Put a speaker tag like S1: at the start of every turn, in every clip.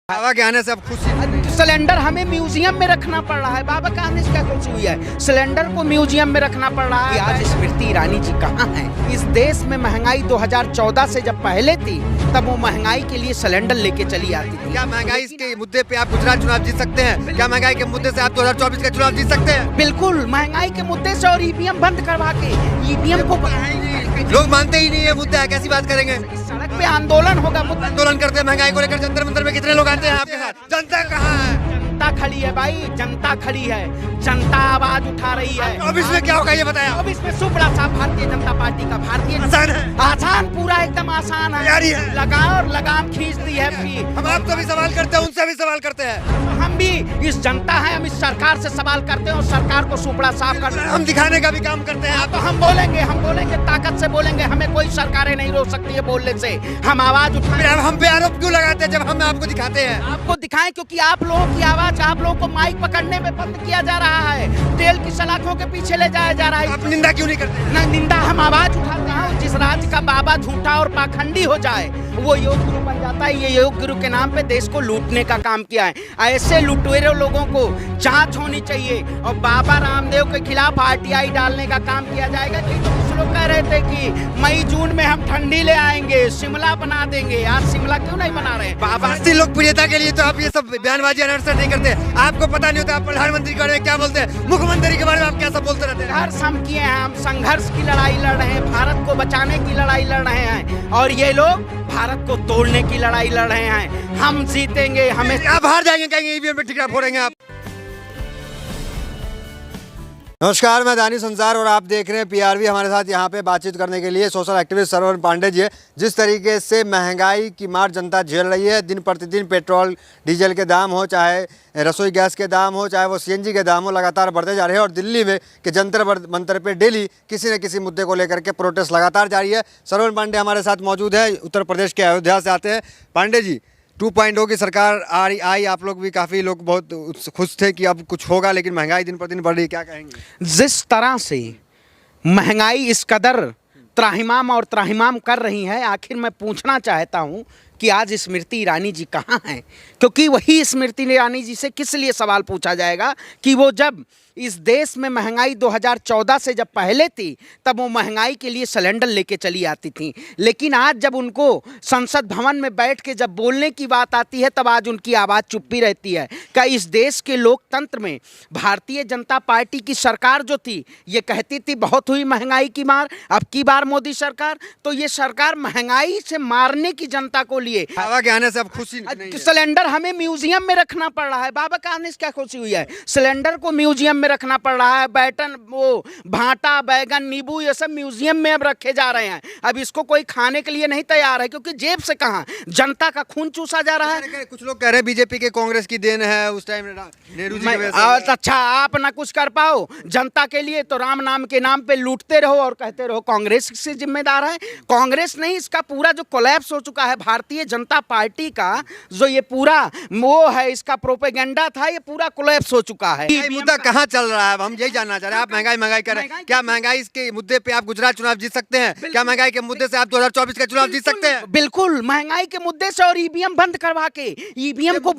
S1: बाबा के आने से अब खुशी
S2: सिलेंडर हमें म्यूजियम में रखना पड़ रहा है। बाबा का आने से क्या खुशी हुई है? सिलेंडर को म्यूजियम में रखना पड़ रहा है। आज स्मृति ईरानी जी कहाँ हैं? इस देश में महंगाई 2014 से जब पहले थी तब वो महंगाई के लिए सिलेंडर लेके चली आती थी।
S1: क्या महंगाई के मुद्दे पे आप गुजरात चुनाव जीत सकते हैं? क्या महंगाई के मुद्दे से आप 2024 का चुनाव जीत सकते हैं?
S2: बिल्कुल, महंगाई के मुद्दे से और ईवीएम बंद करवा के ईवीएम को
S1: लोग मानते ही नहीं है मुद्दा है, कैसी बात करेंगे?
S2: सड़क पे आंदोलन होगा।
S1: आंदोलन करते हैं महंगाई को लेकर, जंतर मंतर में कितने लोग आते हैं आपके साथ? जनता कहाँ है?
S2: जनता खड़ी है भाई, जनता खड़ी है, जनता आवाज उठा रही है।
S1: 24 में क्या होगा ये बताया?
S2: 24 में सुपड़ा साहब भारतीय जनता पार्टी का
S1: आसान है,
S2: आसान, पूरा एकदम आसान है।
S1: तैयारी है,
S2: लगाम और लगाम खींच दी है।
S1: हम आपसे भी सवाल करते हैं, उनसे भी सवाल करते हैं।
S2: हम भी इस जनता है, हम इस सरकार से सवाल करते हैं और सरकार को सुपड़ा साफ करते हैं।
S1: हम दिखाने का भी काम करते हैं।
S2: तो हम बोलेंगे ताकत से बोलेंगे। हमें कोई सरकारें नहीं रोक सकती है बोलने से। हम आवाज उठाएं।
S1: हम पे आरोप क्यों लगाते हैं जब हम आपको दिखाते हैं?
S2: आपको दिखाएं क्योंकि आप लोगों की आवाज, आप लोगों को माइक पकड़ने में बंद किया जा रहा है। तेल की सलाखों के पीछे ले जाया जा रहा है।
S1: आप निंदा क्यों नहीं करते?
S2: ना निंदा, हम आवाज उठाते हैं। जिस राज्य का बाबा झूठा और पाखंडी हो जाए वो योग गुरु बन जाता है। ये योग गुरु के नाम पे देश को लूटने का काम किया है। ऐसे लुटेरे लोगों को जांच होनी चाहिए और बाबा रामदेव के खिलाफ आरटीआई डालने का काम किया जाएगा। कि तो कुछ लोग कह रहे थे कि मई जून में हम ठंडी ले आएंगे, शिमला बना देंगे। आज शिमला क्यों नहीं बना रहे?
S1: बाबा की लोकप्रियता के लिए तो आप ये सब बयानबाजी अनवसर नहीं करते। आपको पता नहीं होता आप प्रधानमंत्री के बारे में क्या बोलते हैं, मुख्यमंत्री के बारे में आप क्या सब बोलते रहते हैं।
S2: संघर्ष हम किए हैं, हम संघर्ष की लड़ाई लड़ रहे हैं, भारत को बचाने की लड़ाई लड़ रहे हैं और ये लोग भारत को तोड़ने की लड़ाई लड़ रहे हैं। हम जीतेंगे, हमें
S1: आप हार जाएंगे, कहेंगे ईवीएम में टिकट फोड़ेंगे आप। नमस्कार, मैं दानी संसार और आप देख रहे हैं पीआरवी। हमारे साथ यहाँ पे बातचीत करने के लिए सोशल एक्टिविस्ट सरवण पांडे जी है। जिस तरीके से महंगाई की मार जनता झेल रही है, दिन प्रतिदिन पेट्रोल डीजल के दाम हो, चाहे रसोई गैस के दाम हो, चाहे वो सीएनजी के दाम हो, लगातार बढ़ते जा रहे हैं। और दिल्ली में के जंतर मंतर पे डेली किसी न किसी मुद्दे को लेकर के प्रोटेस्ट लगातार जारी है। सरवण पांडे हमारे साथ मौजूद है, उत्तर प्रदेश के अयोध्या से आते हैं। पांडे जी, 2.0 की सरकार आई, आप लोग भी काफ़ी लोग बहुत खुश थे कि अब कुछ होगा, लेकिन महंगाई दिन पर दिन बढ़ रही, क्या कहेंगे?
S2: जिस तरह से महंगाई इस कदर त्राहिमाम और त्राहिमाम कर रही है, आखिर मैं पूछना चाहता हूं कि आज स्मृति ईरानी जी कहाँ हैं? क्योंकि वही स्मृति ईरानी जी से किस लिए सवाल पूछा जाएगा कि वो जब इस देश में महंगाई 2014 से जब पहले थी तब वो महंगाई के लिए सिलेंडर लेके चली आती थी। लेकिन आज जब उनको संसद भवन में बैठ के जब बोलने की बात आती है तब आज उनकी आवाज़ चुप्पी रहती है। क्या इस देश के लोकतंत्र में भारतीय जनता पार्टी की सरकार जो थी ये कहती थी बहुत हुई महंगाई की मार, अब की बार मोदी सरकार, तो ये सरकार महंगाई से मारने की जनता को लिए
S1: बाबा के आने से अब खुशी नहीं है।
S2: सिलेंडर हमें म्यूजियम में रखना पड़ रहा है। बाबा का आने से क्या खुशी हुई है? सिलेंडर को म्यूजियम रखना पड़ रहा है। बैटन, वो भाटा, बैगन, नींबू, ये सब म्यूजियम में अब रखे जा रहे हैं। अब इसको कोई खाने के लिए नहीं तैयार है क्योंकि जेब से कहां जनता का खून चूसा जा रहा है।
S1: कुछ लोग कह रहे हैं बीजेपी के कांग्रेस की देन है, उस टाइम नेहरू जी की वजह से।
S2: अच्छा, आप ना कुछ कर पाओ जनता के लिए तो राम नाम के नाम पे लूटते रहो और कहते रहो कांग्रेस से जिम्मेदार है। कांग्रेस नहीं, इसका पूरा जो कोलैप्स हो चुका है भारतीय जनता पार्टी का, जो ये पूरा वो है, इसका प्रोपेगेंडा था, ये पूरा कोलैप्स हो चुका है।
S1: मुद्दा कहाँ चल रहा है, हम यही जानना चाह रहे हैं। आप महंगाई कर रहे हैं, क्या महंगाई के मुद्दे पे आप गुजरात चुनाव जीत सकते हैं? क्या महंगाई के मुद्दे से आप 2024 का चुनाव जीत सकते हैं?
S2: बिल्कुल, महंगाई के मुद्दे से और ईवीएम बंद करवा के ईवीएम को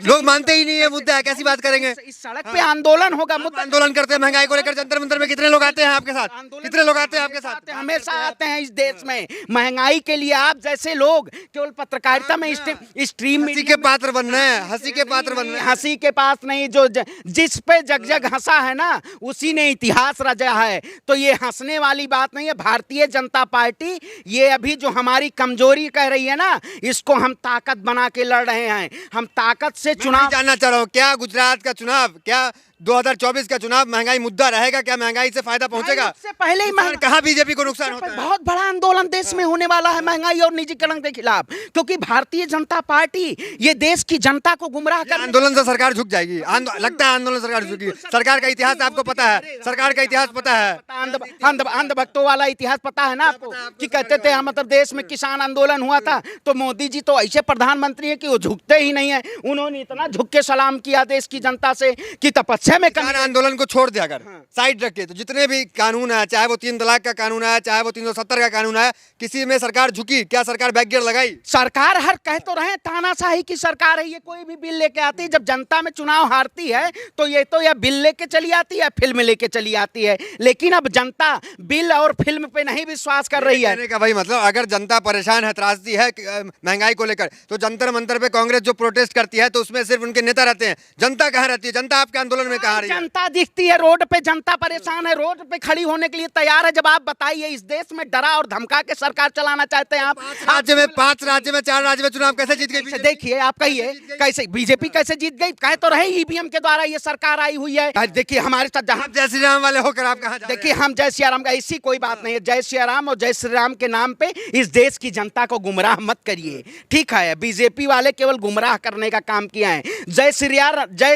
S1: लोग मानते ही नहीं है मुद्दा है, कैसी बात करेंगे?
S2: इस सड़क पे आंदोलन होगा।
S1: आंदोलन करते हैं महंगाई को लेकर, जंतर मंतर में कितने लोग आते हैं आपके साथ? कितने लोग आते हैं आपके साथ?
S2: हमेशा आते हैं इस देश में महंगाई के लिए। आप जैसे लोग केवल पत्रकारिता में स्ट्रीम
S1: हंसी के पात्र बन रहे हैं, हंसी के पात्र बन रहे हैं।
S2: हंसी के पास नहीं, जो जिस पे जग जग हंसा है ना उसी ने इतिहास रचा है। तो ये हंसने वाली बात नहीं है। भारतीय जनता पार्टी ये अभी जो हमारी कमजोरी कह रही है ना, इसको हम ताकत बना के लड़ रहे हैं। हम ताकत से चुनाव
S1: जानना चाह रहा हूँ, क्या गुजरात का चुनाव, क्या 2024 का चुनाव महंगाई मुद्दा रहेगा? क्या महंगाई से फायदा पहुंचेगा?
S2: उससे पहले ही
S1: कहाँ बीजेपी को नुकसान होता है?
S2: बहुत बड़ा आंदोलन देश में होने वाला है महंगाई और निजीकरण के खिलाफ, क्योंकि भारतीय जनता पार्टी ये देश की जनता को गुमराह कर।
S1: आंदोलन से सरकार झुक जाएगी, लगता है आंदोलन सरकार झुकी। सरकार का इतिहास आपको पता है, सरकार का इतिहास पता है,
S2: अंधभक्तों वाला इतिहास पता है ना आपको, कि कहते थे मतलब देश में किसान आंदोलन हुआ था तो मोदी जी तो ऐसे प्रधानमंत्री है कि वो झुकते ही नहीं है। उन्होंने इतना झुक के सलाम किया देश की जनता से कि तपस्या में
S1: आंदोलन को छोड़ दिया, अगर साइड रखे तो जितने भी कानून है, चाहे वो 3 तलाक का कानून है, चाहे वो 370 का कानून है, किसी में सरकार झुकी? क्या सरकार बैक गियर लगाई?
S2: सरकार हर कह तो रहे ताना तानाशाही की सरकार है, ये कोई भी बिल लेके आती है, जब जनता में चुनाव हारती है तो ये तो या बिल लेके चली आती है, फिल्म लेके चली आती है। लेकिन अब जनता बिल और फिल्म पे नहीं विश्वास कर रही है।
S1: कहने का भाई मतलब अगर जनता परेशान है, त्रासदी है महंगाई को लेकर, तो जंतर मंतर पे कांग्रेस जो प्रोटेस्ट करती है तो उसमें सिर्फ उनके नेता रहते हैं, जनता कहाँ रहती है? जनता आपके आंदोलन में कहाँ रही है?
S2: जनता दिखती है रोड पे, जनता परेशान है, रोड पे खड़ी होने के लिए तैयार है। जब आप बताइए, इस देश में डरा और धमका के सरकार चलाना चाहते हैं आप।
S1: 5 राज्य में 4 राज्य में चुनाव कैसे जीत गई?
S2: देखिए, आप कहिए कैसे बीजेपी कैसे जीत गई? कहे तो रहे ईवीएम के द्वारा ये सरकार आई हुई है। देखिए हमारे साथ जहां
S1: जय श्री राम वाले होकर आप कहाँ जा रहे हैं?
S2: देखिए, हम जय सिया राम का, ऐसी कोई बात नहीं है। जय सिया राम और जय श्री राम के नाम पे इस देश की जनता को गुमराह मत करिए, ठीक है? बीजेपी वाले केवल गुमराह करने का काम किया है। जय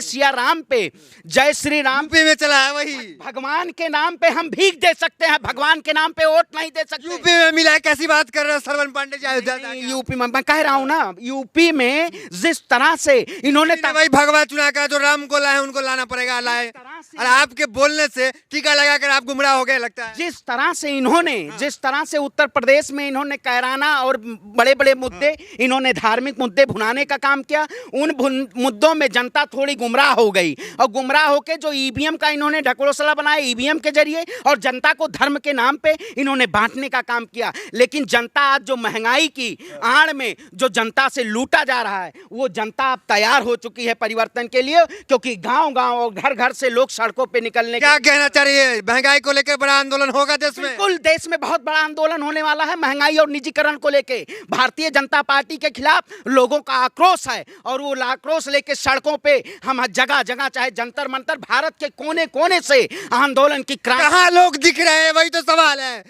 S2: सिया राम पे, जय श्री राम
S1: यूपी में चला है वही।
S2: भगवान के नाम पे हम भीख दे सकते हैं, भगवान के नाम पे वोट नहीं दे सकते।
S1: यूपी में मिला है, कैसी बात कर रहे हो सरवन पांडे जी? अयोध्या जाके
S2: यूपी में मैं कह रहा हूँ ना, यूपी में जिस तरह से इन्होंने
S1: भाई भगवा चुना का जो राम को लाए उनको लाना पड़ेगा, लाए। और आपके बोलने से टीका लगाकर आप गुमराह हो गए लगता है।
S2: जिस तरह से उत्तर प्रदेश में इन्होंने कैराना और बड़े बड़े मुद्दे, इन्होंने धार्मिक मुद्दे भुनाने का काम किया, उन मुद्दों में जनता थोड़ी गुमराह हो गई। और गुमराह होकर जो ईवीएम का इन्होंने ढकोसला बनाया ईवीएम के जरिए, और जनता को धर्म के नाम पे इन्होंने बांटने का काम किया। लेकिन जनता आज जो महंगाई की आड़ में जो जनता से लूटा जा रहा है, वो जनता अब तैयार हो चुकी है परिवर्तन के लिए, क्योंकि गांव-गांव और घर-घर से लोग सड़कों पे निकलने।
S1: क्या कहना चाहिए, महंगाई को लेकर बड़ा आंदोलन होगा देश में?
S2: बिल्कुल, देश में बहुत बड़ा आंदोलन होने वाला है महंगाई और निजीकरण को लेके। भारतीय जनता पार्टी के खिलाफ लोगों का आक्रोश है, और वो आक्रोश लेके सड़कों पे हम जगह जगह, चाहे जंतर मंतर, भारत के कोने कोने से आंदोलन की क्रांति।
S1: कहाँ लोग दिख रहे हैं, वही तो सवाल है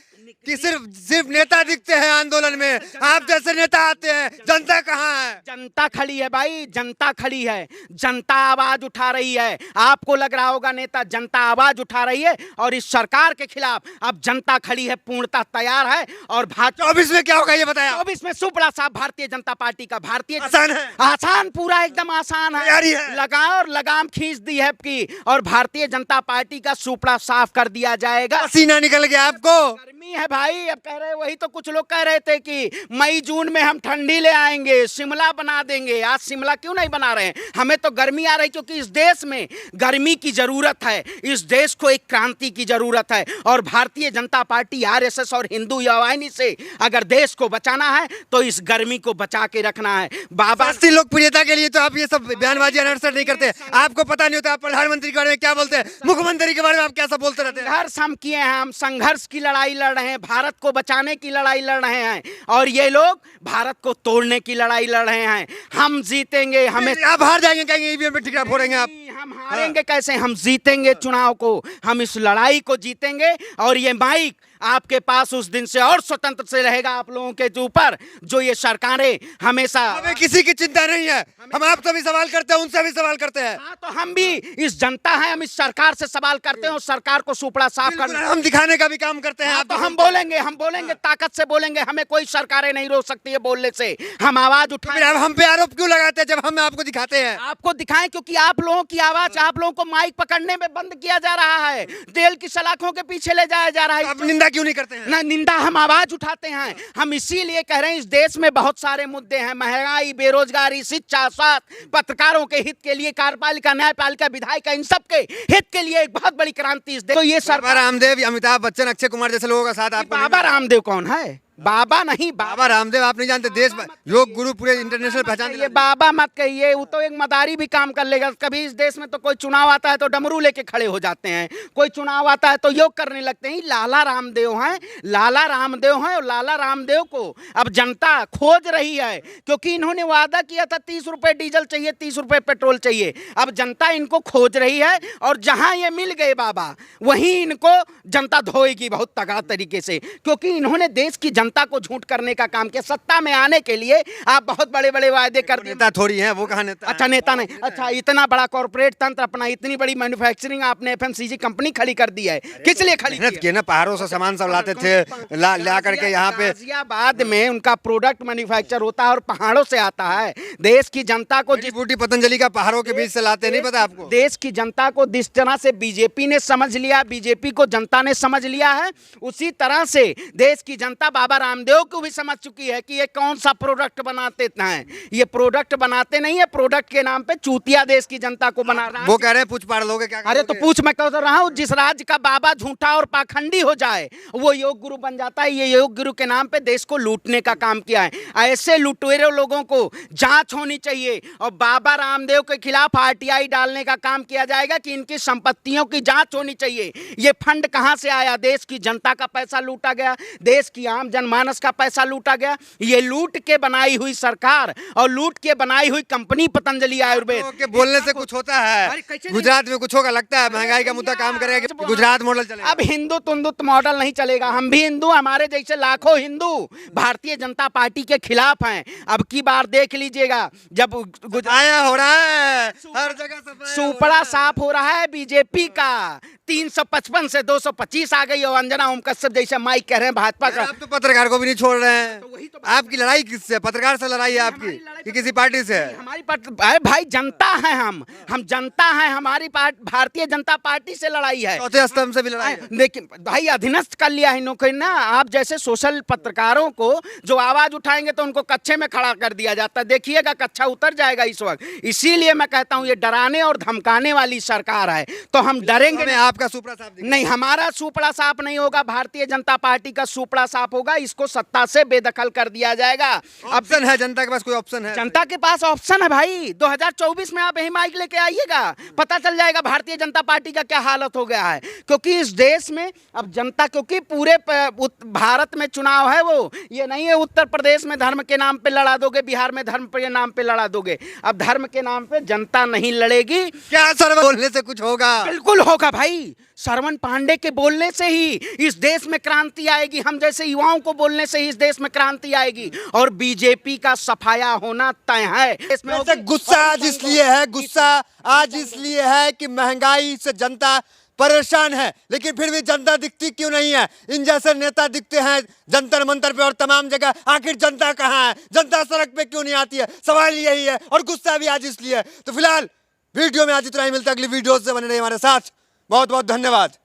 S1: कि सिर्फ नेता दिखते हैं आंदोलन में, आप जैसे नेता आते हैं, जनता कहाँ है?
S2: जनता खड़ी है भाई, जनता खड़ी है, जनता आवाज उठा रही है। आपको लग रहा होगा नेता, जनता आवाज उठा रही है, और इस सरकार के खिलाफ अब जनता खड़ी है, पूर्णतः तैयार है। और
S1: 24 में क्या होगा ये बताया?
S2: 24 में सुपड़ा साहब भारतीय जनता पार्टी का, भारतीय
S1: आसान है,
S2: आसान, पूरा एकदम आसान है। लगाम और लगाम खींच दी है की, और भारतीय जनता पार्टी का सुपड़ा साफ कर दिया जाएगा।
S1: पसीना निकल गया आपको?
S2: गर्मी है भाई, अब कह रहे, वही तो कुछ लोग कह रहे थे कि मई जून में हम ठंडी ले आएंगे, शिमला बना देंगे। आज शिमला क्यों नहीं बना रहे हैं? हमें तो गर्मी आ रही, क्योंकि इस देश में गर्मी की जरूरत है, इस देश को एक क्रांति की जरूरत है। और भारतीय जनता पार्टी, आरएसएस और हिंदू वाहिनी से अगर देश को बचाना है तो इस गर्मी को बचा के रखना है। बाबा
S1: लोकप्रियता के लिए तो आप ये सब बयानबाजी अनर्सर नहीं करते, आपको पता नहीं होता आप प्रधानमंत्री के बारे में क्या बोलते हैं, मुख्यमंत्री के बारे में आप क्या सब बोलते रहते हैं।
S2: संघर्ष हम किए हैं, हम संघर्ष की लड़ाई लड़ रहे हैं, भारत को बचाने की लड़ाई लड़ रहे हैं, और ये लोग भारत को तोड़ने की लड़ाई लड़ रहे हैं। हम जीतेंगे, हमें
S1: आप हार जाएंगे, कहेंगे ईवीएम पे टिकट फोड़ेंगे आप।
S2: हम हारेंगे कैसे? हम जीतेंगे चुनाव को, हम इस लड़ाई को जीतेंगे। और ये माइक आपके पास उस दिन से और स्वतंत्र से रहेगा आप लोगों के ऊपर, जो ये सरकारें हमेशा।
S1: हमें किसी की चिंता नहीं है, हम आपसे भी सवाल करते हैं, उनसे भी सवाल करते हैं।
S2: हाँ, तो हम भी इस जनता है, हम इस सरकार से सवाल करते हैं, और सरकार को सुपड़ा साफ करना,
S1: हम दिखाने का भी काम करते हैं।
S2: हाँ, तो हम बोलेंगे, ताकत से बोलेंगे, हमें कोई सरकारें नहीं रोक सकती है बोलने से। हम आवाज उठाएं।
S1: हम पे आरोप क्यों लगाते हैं जब हम आपको दिखाते हैं?
S2: आपको दिखाएं, क्योंकि आप लोगों की आवाज, आप लोगों को माइक पकड़ने में बंद किया जा रहा है, तेल की सलाखों के पीछे ले जाया जा रहा है।
S1: आप निंदा क्यों नहीं करते हैं?
S2: ना, निंदा हम आवाज उठाते हैं। हम इसीलिए कह रहे हैं, इस देश में बहुत सारे मुद्दे हैं, महंगाई, बेरोजगारी, शिक्षा, स्वास्थ्य, पत्रकारों के हित के लिए, कार्यपालिका, न्यायपालिका, विधायिका, इन सब के हित के लिए एक बहुत बड़ी क्रांति इस देश। तो ये
S1: बाबा रामदेव, अमिताभ बच्चन, अक्षय कुमार जैसे लोगों का साथ आपको?
S2: बाबा रामदेव कौन है? बाबा नहीं,
S1: बाबा रामदेव आप नहीं जानते? देश योग गुरु पूरे इंटरनेशनल पहचान।
S2: ये बाबा मत कहिए, वो तो एक मदारी भी काम कर लेगा। कभी इस देश में तो कोई चुनाव आता है तो डमरू लेके खड़े हो जाते हैं, कोई चुनाव आता है तो योग करने लगते हैं। लाला रामदेव हैं, लाला रामदेव हैं, और लाला रामदेव को अब जनता खोज रही है, क्योंकि इन्होंने वादा किया था 30 रुपए डीजल चाहिए, 30 रुपए पेट्रोल चाहिए। अब जनता इनको खोज रही है, और जहां ये मिल गए बाबा, वहीं इनको जनता धोएगी बहुत तगड़ा तरीके से, क्योंकि इन्होंने देश की जनता को झूठ करने का काम किया। सत्ता में आने के लिए आप बहुत बड़े बड़े वायदे कर दिए।
S1: नेता थोड़ी है वो, कहाँ नेता?
S2: अच्छा, नेता नहीं, अच्छा, इतना बड़ा कॉर्पोरेट तंत्र अपना, इतनी बड़ी मैन्युफैक्चरिंग आपने एफएमसीजी कंपनी खड़ी कर दी है, किस लिए खड़ी की?
S1: ना पहाड़ों से सामान सब लाते थे, ला करके यहाँ पे
S2: गाजियाबाद में उनका प्रोडक्ट मैन्युफैक्चर होता है और पहाड़ों से आता है। देश की जनता को
S1: बूटी पतंजलि का पहाड़ों के बीच से लाते, नहीं पता आपको?
S2: देश की जनता को जिस तरह से बीजेपी ने समझ लिया, बीजेपी को जनता ने समझ लिया है, उसी तरह से देश की जनता बाबा रामदेव को भी समझ चुकी है कि ये कौन सा प्रोडक्ट बनाते हैं। ये प्रोडक्ट बनाते नहीं है, प्रोडक्ट के नाम पे चूतिया देश की जनता को बना रहा है।
S1: वो कह रहे हैं पूछ पाड़ लोगे क्या
S2: अरे तो
S1: करोगे?
S2: पूछ, मैं कह तो रहा हूँ, जिस राज्य का बाबा झूठा और पाखंडी हो जाए वो योग गुरु बन जाता है। ये योग गुरु के नाम पे देश को लूटने का काम किया है। ऐसे लुटेरे लोगों को जांच होनी चाहिए और बाबा रामदेव के खिलाफ आरटीआई डालने का काम किया जाएगा कि इनकी संपत्तियों की जांच होनी चाहिए। ये फंड कहां से आया? देश की जनता का पैसा लूटा गया, देश की आम जनमानस का पैसा लूटा गया। ये लूट के बनाई हुई सरकार और लूट के बनाई हुई कंपनी पतंजलि आयुर्वेद
S1: के बोलने से कुछ होता है? गुजरात में कुछ होगा लगता है? महंगाई का मुद्दा काम करेगा कि गुजरात मॉडल चलेगा?
S2: अब हिंदू तुंदुत मॉडल नहीं चलेगा। हम भी हिंदू, हमारे जैसे लाखों हिंदू भारतीय जनता पार्टी के खिलाफ हैं। अब की बार देख लीजिएगा, जब
S1: आया हो रहा है हर जगह सफाया
S2: सुपड़ा साफ हो रहा है बीजेपी का। 355 से 225 आ गई और अंजना ओम कश्यप जैसे माइक कह रहे हैं भाजपा का।
S1: आप तो पत्रकार को भी नहीं छोड़ रहे हैं।
S2: तो वही तो
S1: आपकी लड़ाई किससे? पत्रकार से लड़ाई है आपकी कि किसी पार्टी से है?
S2: हमारी अरे भाई जनता है, हम जनता है, हमारी भारतीय जनता पार्टी से लड़ाई है।
S1: चौथे स्तंभ से भी लड़ाई है।
S2: लेकिन भाई अधीनस्थ कर लिया है इन्होंने ना। आप जैसे सोशल पत्रकारों को जो आवाज उठाएंगे तो उनको कच्चे में खड़ा कर दिया जाता है। देखिएगा कच्चा उतर जाएगा इस वक्त। इसीलिए मैं कहता हूं ये डराने और धमकाने वाली सरकार है, तो हम डरेंगे
S1: हमें आपका सुपड़ा साफ दिखे।
S2: नहीं। हमारा सुपड़ा साफ नहीं होगा, भारतीय जनता पार्टी का सुपड़ा साफ होगा। इसको सत्ता से बेदखल कर दिया जाएगा।
S1: ऑप्शन है जनता के पास? कोई ऑप्शन है?
S2: जनता के पास ऑप्शन है भाई। 2024 में आप यही माइक लेके आइएगा, पता चल जाएगा भारतीय जनता पार्टी का क्या हालत हो गया है। क्योंकि इस देश में अब जनता, क्योंकि पूरे भारत में चुनाव है, वो ये नहीं है उत्तर प्रदेश में धर्म के नाम पे लड़ा दोगे, बिहार में धर्म के नाम पे लड़ा दोगे। अब धर्म के नाम पे जनता नहीं लड़ेगी।
S1: क्या सर बोलने से कुछ होगा?
S2: बिल्कुल होगा भाई। श्रवण पांडे के बोलने से ही इस देश में क्रांति आएगी। हम जैसे युवाओं को बोलने से ही इस देश में क्रांति आएगी और बीजेपी का सफाया होना तय है।
S1: वैसे गुस्सा आज इसलिए है, गुस्सा आज इसलिए है कि महंगाई से जनता परेशान है, लेकिन फिर भी जनता दिखती क्यों नहीं है? इन जैसे नेता दिखते हैं जंतर मंतर पे और तमाम जगह, आखिर जनता कहाँ है? जनता सड़क पे क्यों नहीं आती है? सवाल यही है और गुस्सा भी आज इसलिए है। तो फिलहाल वीडियो में आज इतना ही, मिलता है अगली वीडियो से। बने रहिए हमारे साथ। बहुत बहुत धन्यवाद।